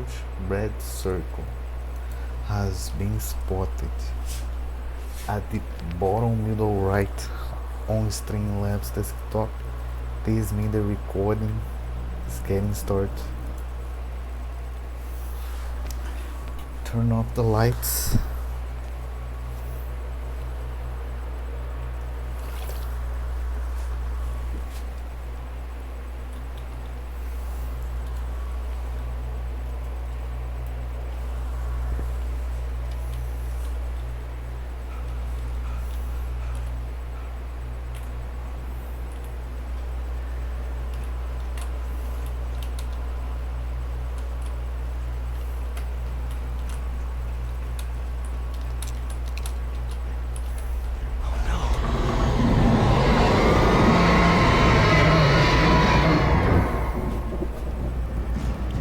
large red circle has been spotted at the bottom middle right on Streamlabs desktop. This means the recording is getting started. Turn off the lights.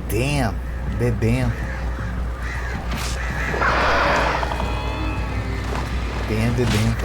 Damn, the damn. Damn, the damn.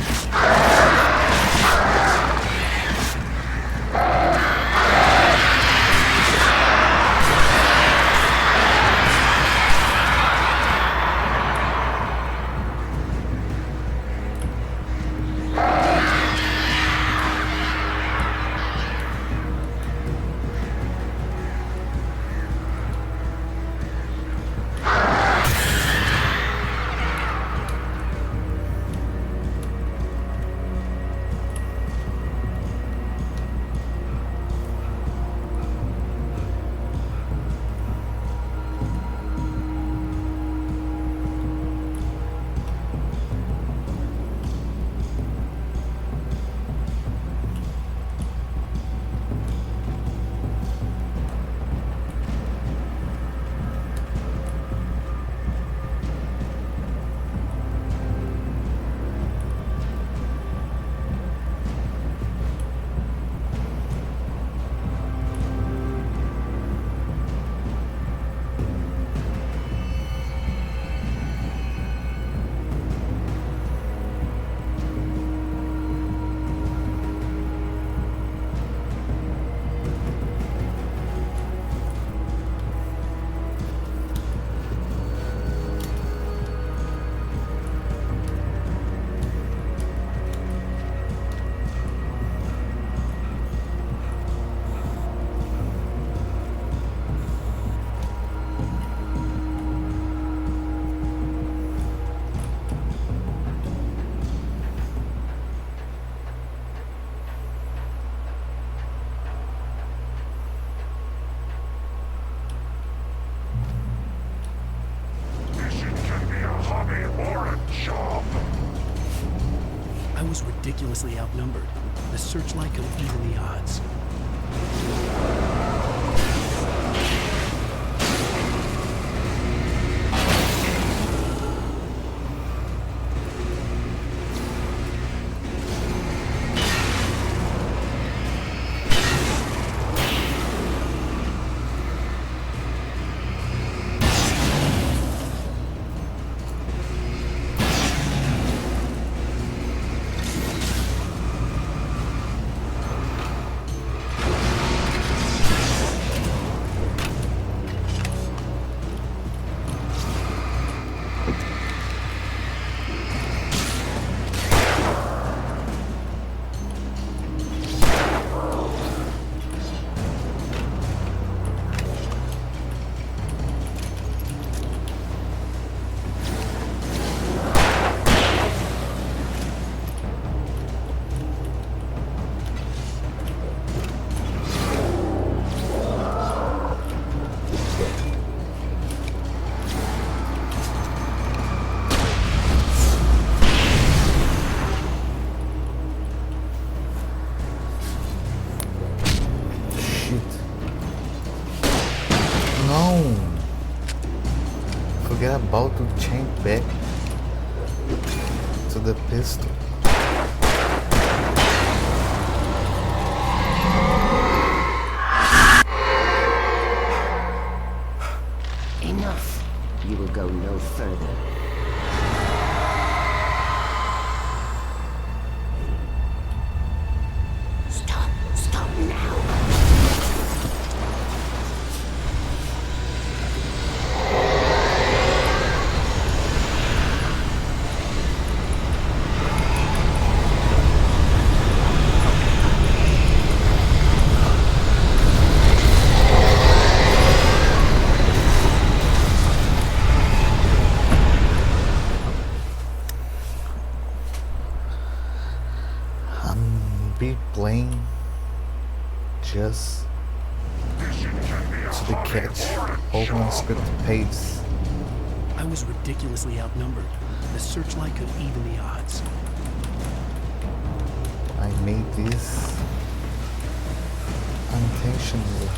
I was ridiculously outnumbered. The searchlight could have even the odds. No! Forget about to change back to the pistol. Enough. You will go no further. Stop now. us to the catch. Open script page. I was ridiculously outnumbered. The searchlight could even the odds. I made this intentionally.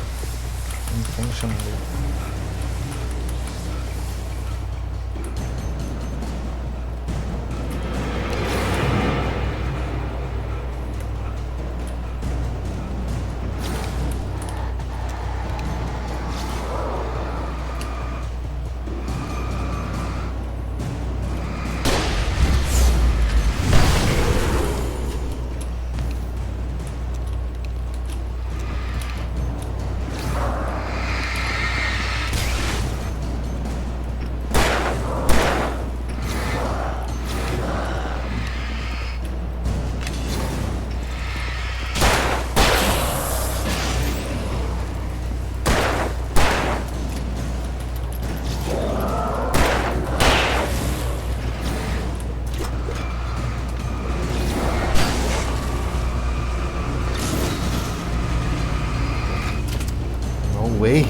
No way.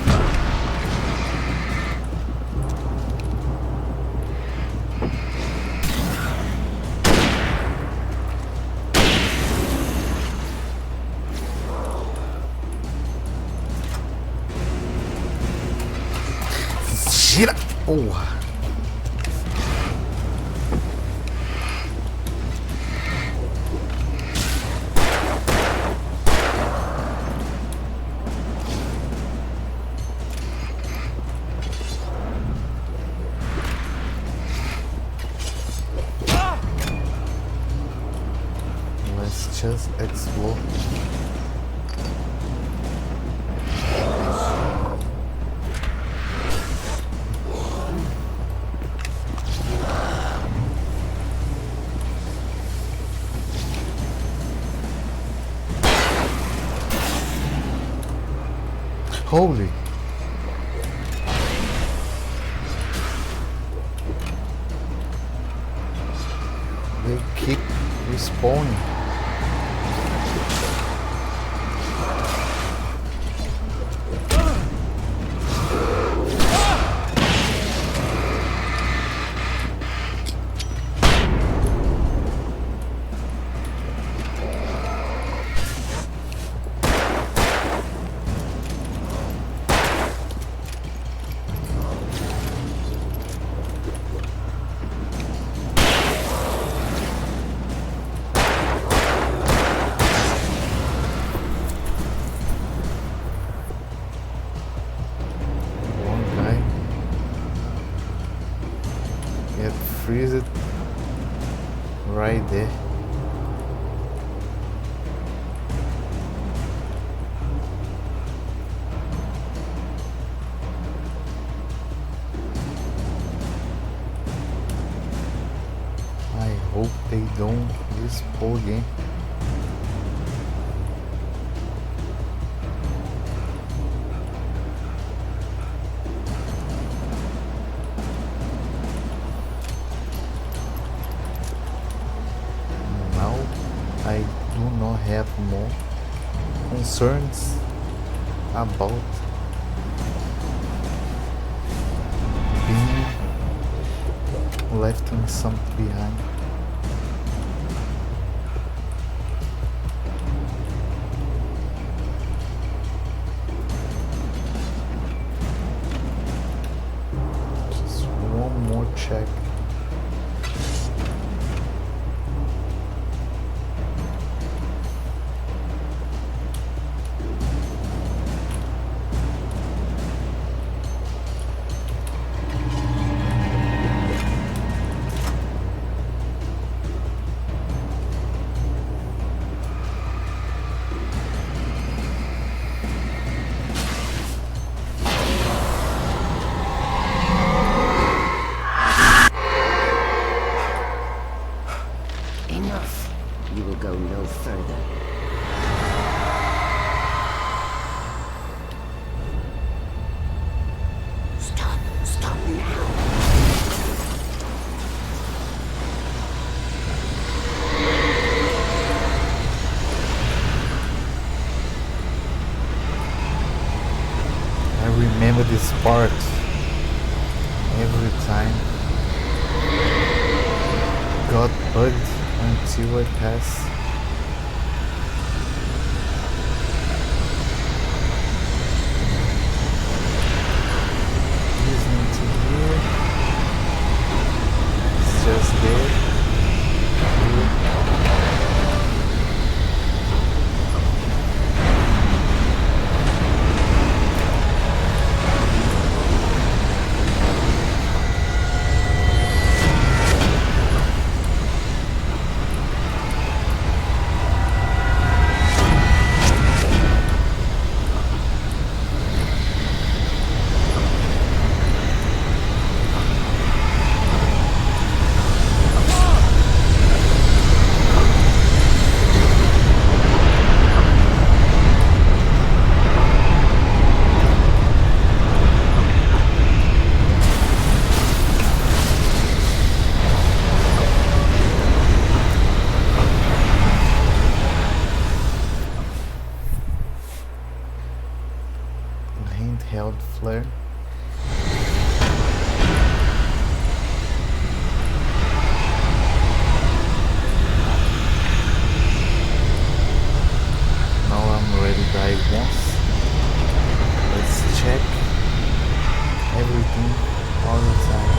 Gira! Porra! Let's just explore. Holy! They keep respawning. Freeze it right there. I hope they don't respawn again. I do not have more concerns about being left in something behind. Just one more check. remember this part every time. Got bugged until I pass. Listening to here. It's just there. Here. Handheld flare. Now I'm ready to die once. Let's check everything all the time.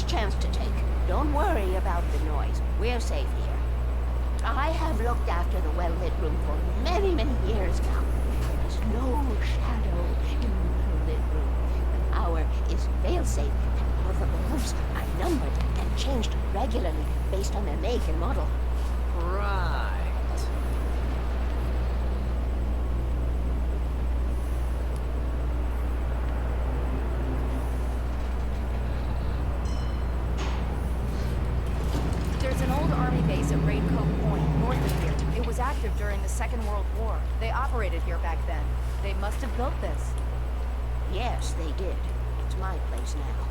Chance to take. Don't worry about the noise. We're safe here. I have looked after the well-lit room for many, many years now. There's no shadow in the well-lit room. The power is fail-safe, and all the bulbs are numbered and changed regularly based on their make and model. Right. Active during the Second World War. They operated here back then. They must have built this. Yes, they did. It's my place now.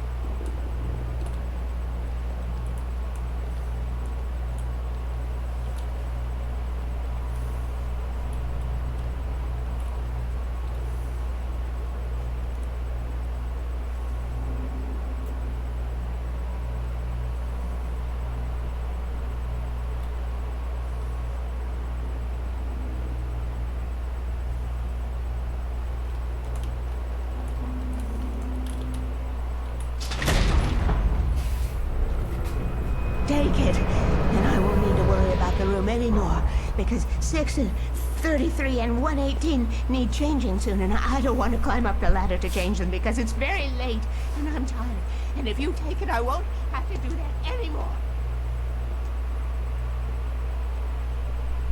Take it, and I won't need to worry about the room anymore, because 6 and 33 and 118 need changing soon, and I don't want to climb up the ladder to change them because it's very late, and I'm tired. And if you take it, I won't have to do that anymore.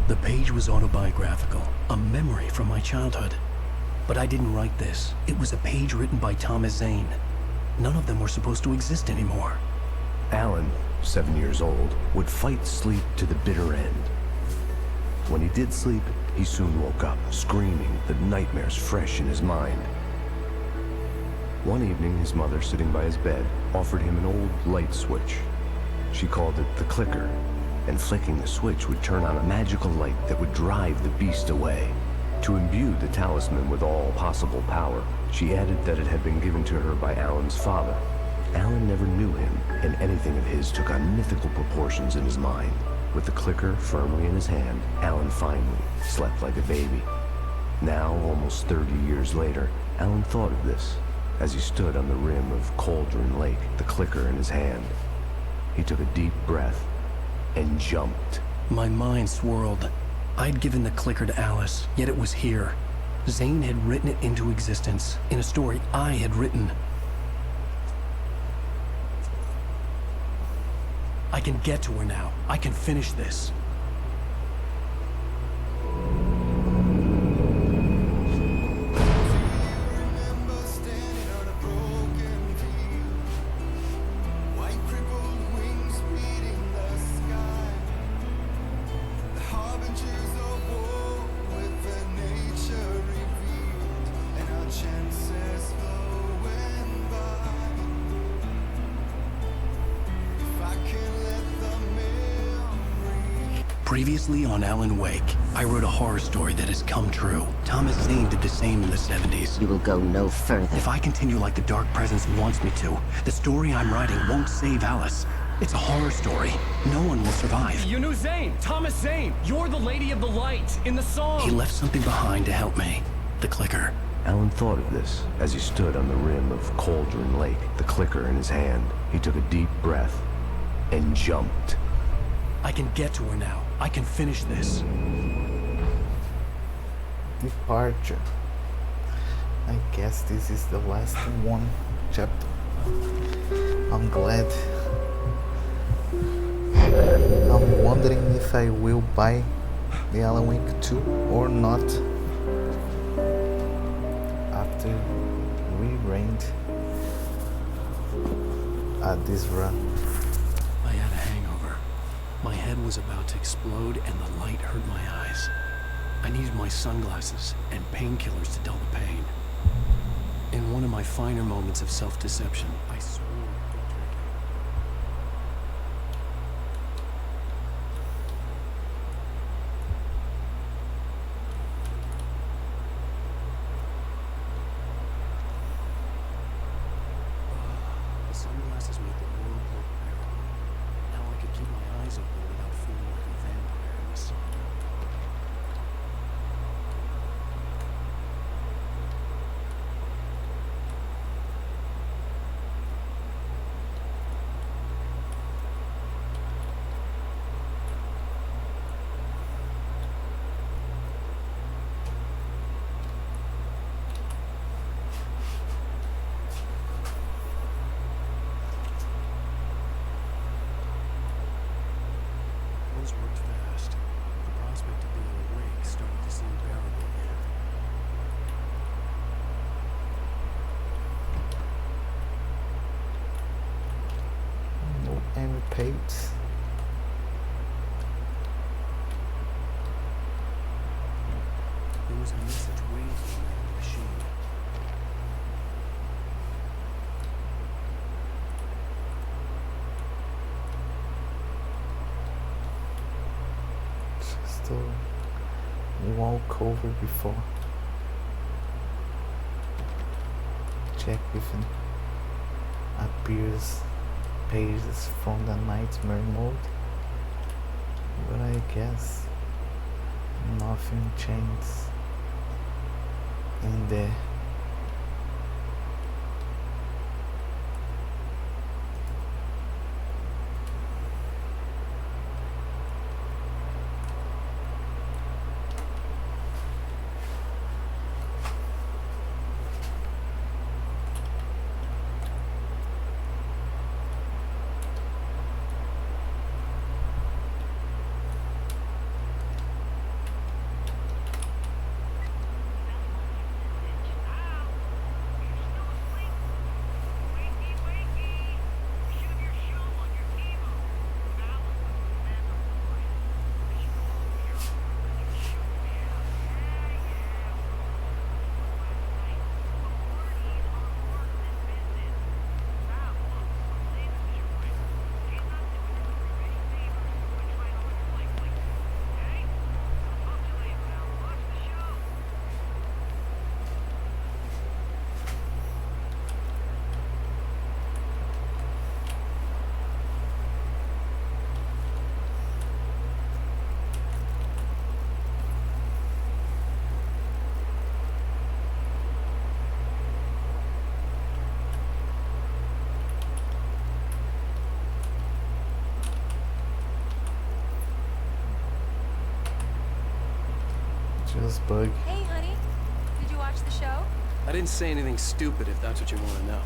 The page was autobiographical, a memory from my childhood. But I didn't write this. It was a page written by Thomas Zane. None of them were supposed to exist anymore. Alan, 7 years old, would fight sleep to the bitter end. When he did sleep, he soon woke up, screaming, the nightmares fresh in his mind. One evening, his mother, sitting by his bed, offered him an old light switch. She called it the clicker, and flicking the switch would turn on a magical light that would drive the beast away. To imbue the talisman with all possible power, she added that it had been given to her by Alan's father. Alan never knew him, and anything everything of his took on mythical proportions in his mind. With the clicker firmly in his hand, Alan finally slept like a baby. Now, almost 30 years later, Alan thought of this as he stood on the rim of Cauldron Lake, the clicker in his hand. He took a deep breath and jumped. My mind swirled. I'd given the clicker to Alice, yet it was here. Zane had written it into existence, in a story I had written. I can get to her now. I can finish this. Previously on Alan Wake, I wrote a horror story that has come true. Thomas Zane did the same in the 70s. You will go no further. If I continue like the Dark Presence wants me to, the story I'm writing won't save Alice. It's a horror story. No one will survive. You knew Zane! Thomas Zane! You're the Lady of the Light in the song! He left something behind to help me. The clicker. Alan thought of this as he stood on the rim of Cauldron Lake, the clicker in his hand. He took a deep breath and jumped. I can get to her now. I can finish this. Departure. I guess this is the last one chapter. I'm glad. I'm wondering if I will buy the Alan Wake 2 or not after we reigned at this run. I had a hangover. My head was about to explode and the light hurt my eyes. I needed my sunglasses and painkillers to dull the pain. In one of my finer moments of self-deception, I swore to drink. The sunglasses made the world look bearable. Now I could keep my eyes open without feeling like a vampire in the sun. Those worked fast. The prospect of being awake started to seem bearable again. No enemy pages. There was a message waiting for me on the machine. Just a walk over before. Check if it appears pages from the nightmare mode. But I guess nothing changes in there. Just bug. Hey, honey. Did you watch the show? I didn't say anything stupid if that's what you want to know.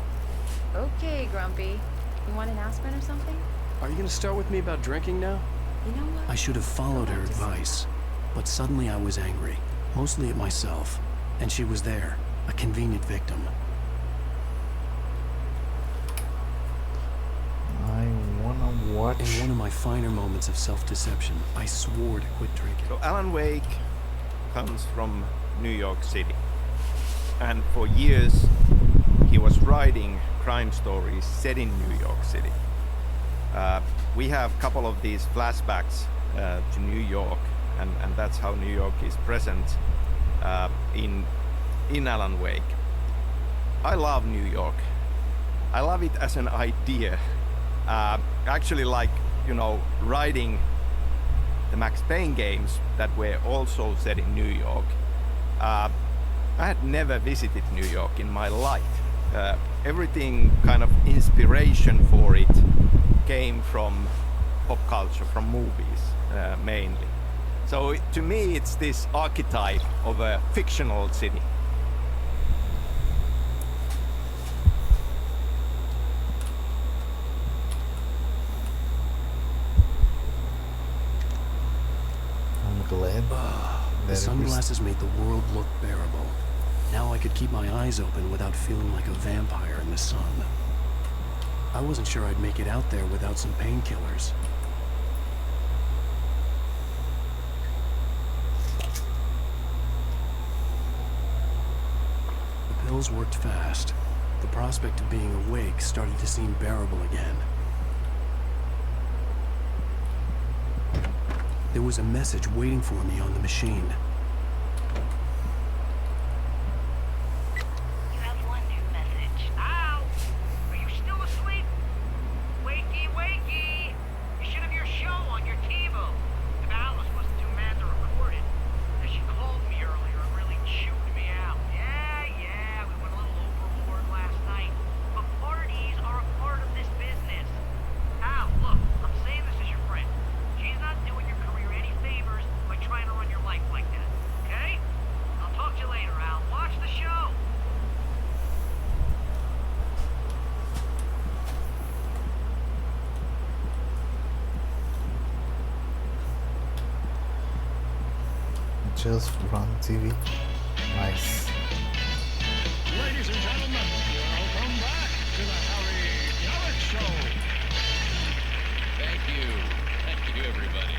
Okay, Grumpy. You want an aspirin or something? Are you gonna start with me about drinking now? You know what? I should have followed her advice, but suddenly I was angry, mostly at myself, and she was there, a convenient victim. I wanna watch. In one of my finer moments of self-deception, I swore to quit drinking. So Alan Wake comes from New York City. And for years, he was writing crime stories set in New York City. We have a couple of these flashbacks to New York, and that's how New York is present in Alan Wake. I love New York. I love it as an idea. Actually, like, you know, writing the Max Payne games that were also set in New York. I had never visited New York in my life. Everything kind of inspiration for it came from pop culture, from movies mainly. So to me, it's this archetype of a fictional city. I'm glad The that it was. sunglasses made the world look bearable. Now I could keep my eyes open without feeling like a vampire in the sun. I wasn't sure I'd make it out there without some painkillers. The pills worked fast. The prospect of being awake started to seem bearable again. There was a message waiting for me on the machine. You have one new message. Ow! Are you still asleep? Wakey, wakey! You should have your show on your TiVo. If Alice wasn't too mad to record it. And she called me earlier and really chewed me out. Yeah, we went a little overboard last night. But parties are a part of this business. Al, look, I'm saying this as your friend. She's not doing your career any favors by trying to run your life like that. Okay? I'll talk to you later, Al. Watch the show! Just run TV. Nice. Ladies and gentlemen, welcome back to the Harry Garrett Show. Thank you. Thank you, everybody.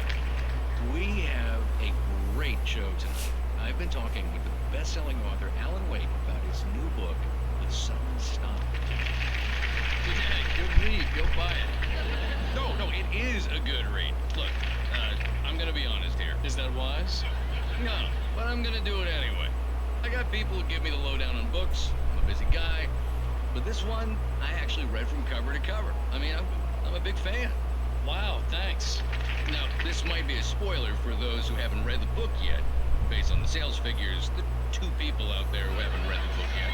We have a great show tonight. I've been talking with the best-selling author Alan Wake about his new book, The Sudden Stop. Yeah, good read. Go buy it. No, it is a good read. Look, I'm gonna be honest here. Is that wise? No, but I'm gonna do it anyway. I got people who give me the lowdown on books. I'm a busy guy. But this one, I actually read from cover to cover. I mean, I'm a big fan. Wow, thanks. Now, this might be a spoiler for those who haven't read the book yet. Based on the sales figures, the 2 people out there who haven't read the book yet.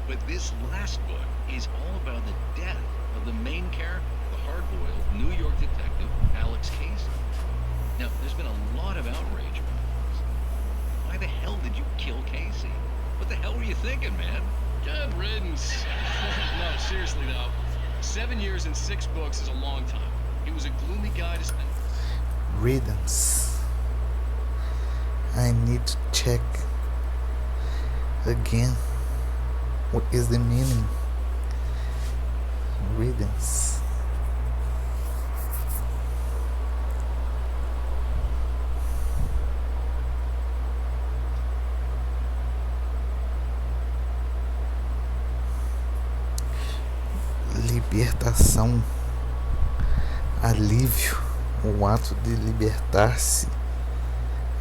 But this last book is all about the death of the main character, the hard-boiled New York detective, Alex Casey. Now, there's been a lot of outrage about this. Why the hell did you kill Casey? What the hell were you thinking, man? Good riddance. No, seriously though. 7 years and 6 books is a long time. He was a gloomy guy to spend. Rhythms. I need to check again. What is the meaning? Rhythms. Libertação, alívio, o ato de libertar-se,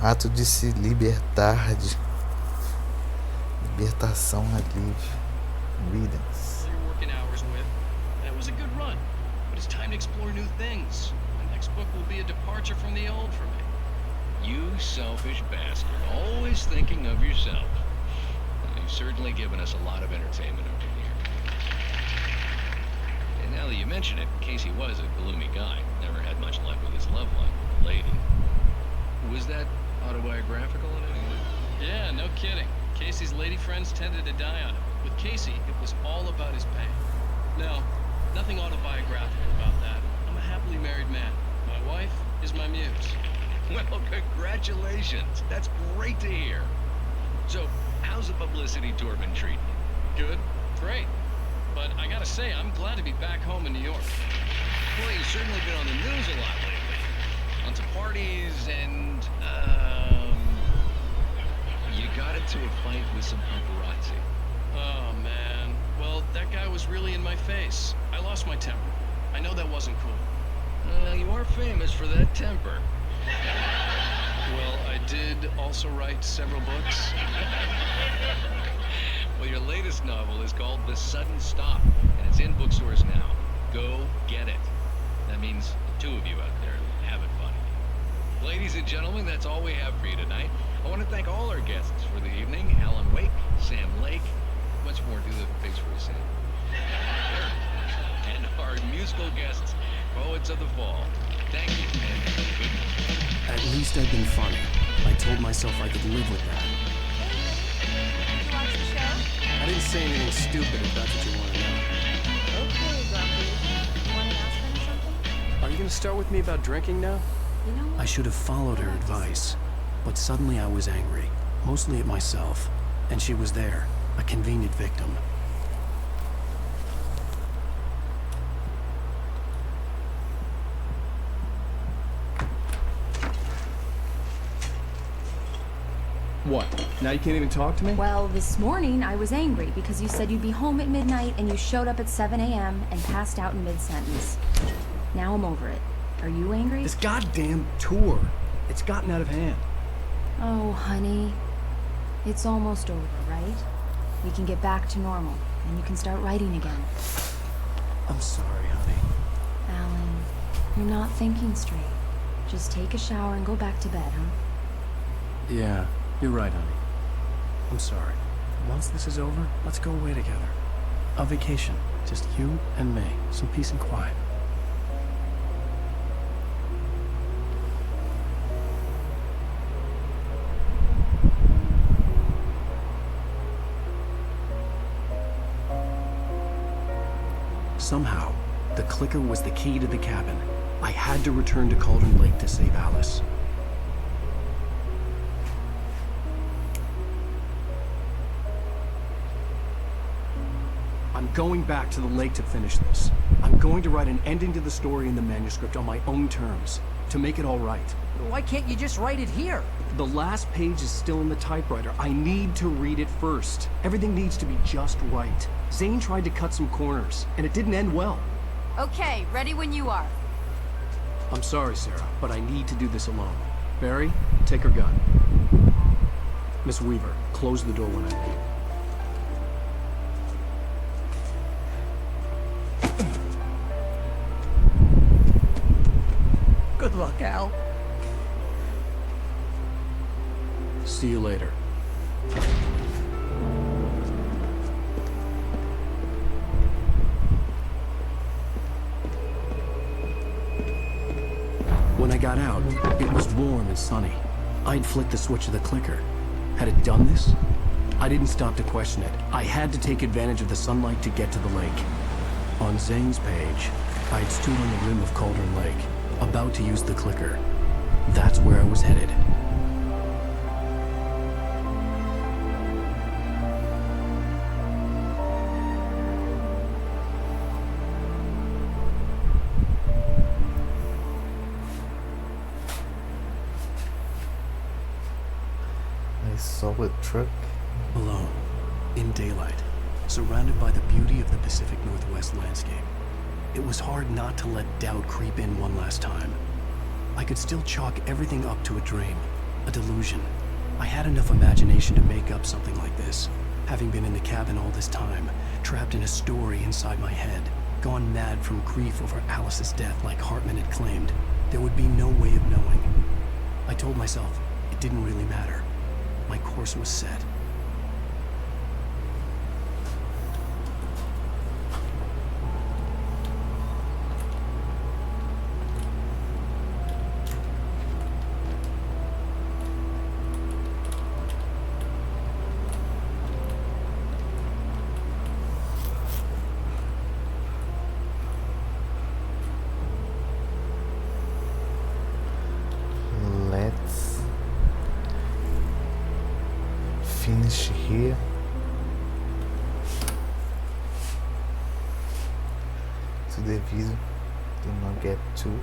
ato de se libertar de libertação, alívio, rhythms. You're working hours with. That was a good run, but it's time to explore new things. The next book will be a departure from the old for me. You selfish bastard, always thinking of yourself. Well, you've certainly given us a lot of entertainment over the years. And now that you mention it, Casey was a gloomy guy. Never had much luck with his love life with a lady. Was that Autobiographical in any way? Yeah, no kidding. Casey's lady friends tended to die on him. With Casey, it was all about his pain. No, nothing autobiographical about that. I'm a happily married man. My wife is my muse. Well, congratulations. That's great to hear. So, how's the publicity tour been treating you? Good, great. But I gotta say, I'm glad to be back home in New York. Well, you've certainly been on the news a lot lately. Lots of parties and, you got into a fight with some paparazzi. Oh, man. Well, that guy was really in my face. I lost my temper. I know that wasn't cool. You are famous for that temper. Well, I did also write several books. Well, your latest novel is called The Sudden Stop, and it's in bookstores now. Go get it. That means the two of you out there have it funny. Ladies and gentlemen, that's all we have for you tonight. I want to thank all our guests for the evening. Alan Wake, Sam Lake. Much more do the face for a Sam. And our musical guests, Poets of the Fall. Thank you, and good night. At least I'd been funny. I told myself I could live with that. Did you watch the show? I didn't say anything stupid if that's what you want to know. Okay, Grumpy. You want to ask them something? Are you going to start with me about drinking now? You know what? I should have followed her advice, but suddenly I was angry, mostly at myself, and she was there, a convenient victim. What? Now you can't even talk to me? Well, this morning I was angry because you said you'd be home at midnight and you showed up at 7 a.m. and passed out in mid-sentence. Now I'm over it. Are you angry? This goddamn tour. It's gotten out of hand. Oh, honey. It's almost over, right? We can get back to normal, and you can start writing again. I'm sorry, honey. Alan, you're not thinking straight. Just take a shower and go back to bed, huh? Yeah, you're right, honey. I'm sorry. Once this is over, let's go away together. A vacation. Just you and me. Some peace and quiet. Somehow, the clicker was the key to the cabin. I had to return to Cauldron Lake to save Alice. I'm going back to the lake to finish this. I'm going to write an ending to the story in the manuscript on my own terms, to make it all right. Why can't you just write it here? The last page is still in the typewriter. I need to read it first. Everything needs to be just right. Zane tried to cut some corners, and it didn't end well. Okay, ready when you are. I'm sorry, Sarah, but I need to do this alone. Barry, take her gun. Miss Weaver, close the door when I leave. Good luck, Al. See you later. When I got out, it was warm and sunny. I'd flicked the switch of the clicker. Had it done this? I didn't stop to question it. I had to take advantage of the sunlight to get to the lake. On Zane's page, I'd stood on the rim of Cauldron Lake, about to use the clicker. That's where I was headed. A solid truck. Alone, in daylight, surrounded by the beauty of the Pacific Northwest landscape. It was hard not to let doubt creep in one last time. I could still chalk everything up to a dream, a delusion. I had enough imagination to make up something like this, having been in the cabin all this time, trapped in a story inside my head, gone mad from grief over Alice's death like Hartman had claimed. There would be no way of knowing. I told myself it didn't really matter. My course was set. here. To the video do not get too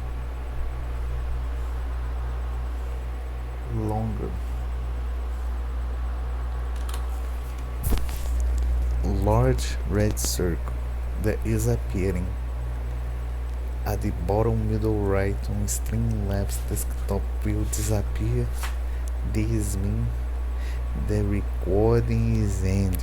longer. Large red circle that is appearing at the bottom middle right on Streamlabs desktop will disappear. This means the recording is ending.